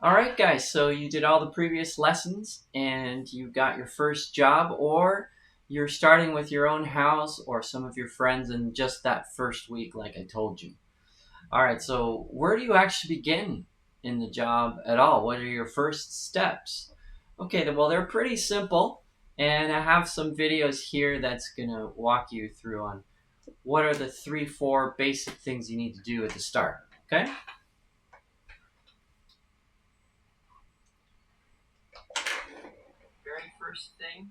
All right, guys, so you did all the previous lessons and you got your first job, or you're starting with your own house or some of your friends in just that first week, like I told you. All right, so where do you actually begin in the job at all? What are your first steps? Okay, well, they're pretty simple, and I have some videos here that's going to walk you through on what are the 3, 4 basic things you need to do at the start, okay? Very first thing,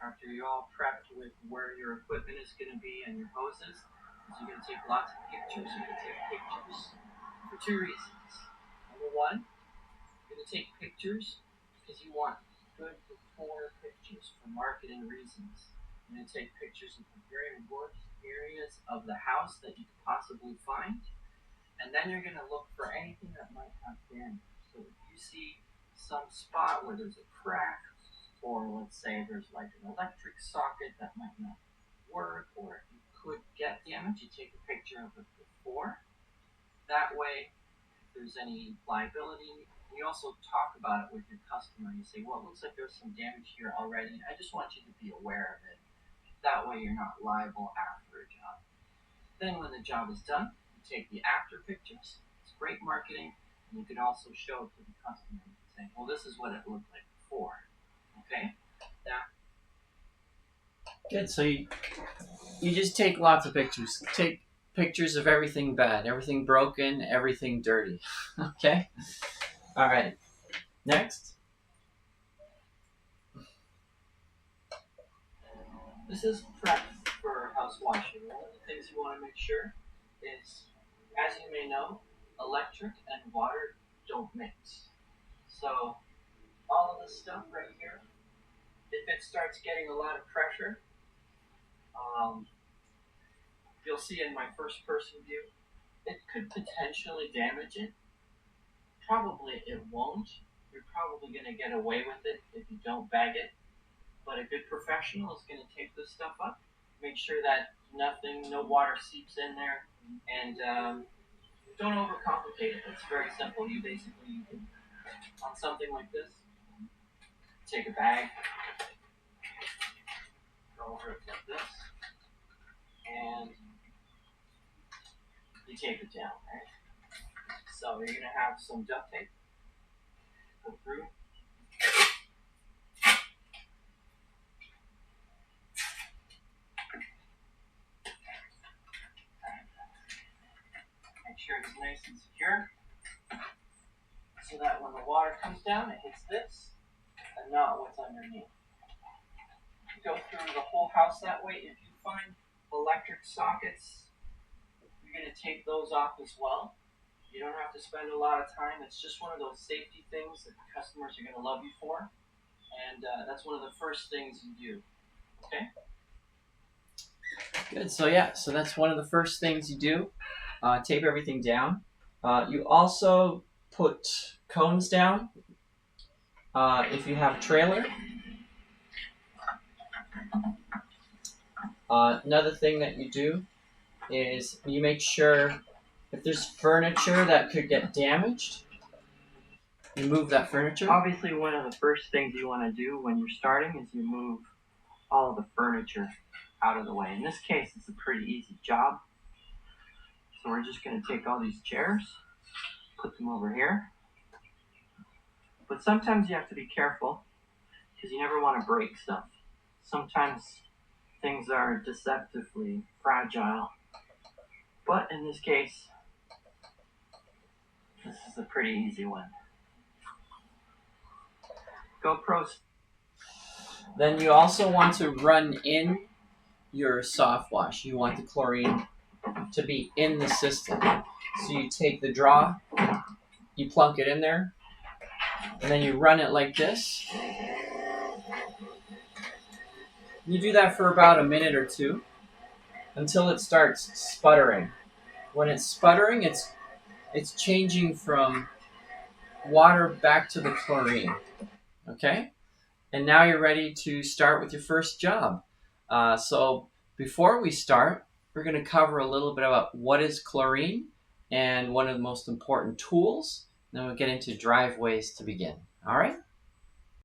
after you're all prepped with where your equipment is going to be and your hoses, is you're going to take lots of pictures. You're going to take pictures for 2 reasons. Number one, you're going to take pictures because you want good before pictures for marketing reasons. You're going to take pictures of the very worst areas of the house that you could possibly find, and then you're going to look for anything that might have damage. So if you see some spot where there's a crack, or let's say there's like an electric socket that might not work, or it could get damaged, you take a picture of it before. That way, if there's any liability, you also talk about it with your customer. You say, well, it looks like there's some damage here already. I just want you to be aware of it. That way you're not liable after a job. Then when the job is done, you take the after pictures. It's great marketing, and you can also show it to the customer and say, well, this is what it looked like before. Okay? Now, good. So you just take lots of pictures. Take pictures of everything bad, everything broken, everything dirty. Okay? All right. Next. This is prep for house washing. One of the things you want to make sure is, as you may know, electric and water don't mix. So all of this stuff right here, if it starts getting a lot of pressure, you'll see in my first person view, it could potentially damage it. Probably it won't. You're probably going to get away with it if you don't bag it. But a good professional is going to take this stuff up, make sure that no water seeps in there, and don't overcomplicate it. It's very simple. You basically, on something like this, take a bag, go over it like this, and you tape it down, right? So you're going to have some duct tape, go through. Make sure it's nice and secure, so that when the water comes down, it hits this, and not what's underneath. You go through the whole house that way. If you find electric sockets, you're going to take those off as well. You don't have to spend a lot of time. It's just one of those safety things that the customers are going to love you for. And that's one of the first things you do. Okay? Good. So that's one of the first things you do. Tape everything down. You also put cones down if you have a trailer. Another thing that you do is you make sure if there's furniture that could get damaged, you move that furniture. Obviously, one of the first things you want to do when you're starting is you move all of the furniture out of the way. In this case, it's a pretty easy job. So we're just going to take all these chairs, put them over here. But sometimes you have to be careful because you never want to break stuff. Sometimes things are deceptively fragile. But in this case, this is a pretty easy one. GoPros. Then you also want to run in your soft wash. You want the chlorine to be in the system. So you take the draw, you plunk it in there, and then you run it like this. You do that for about a minute or two until it starts sputtering. When it's sputtering, it's changing from water back to the chlorine. Okay? And now you're ready to start with your first job. So before we start, we're going to cover a little bit about what is chlorine and one of the most important tools Then we'll get into driveways to begin. All right?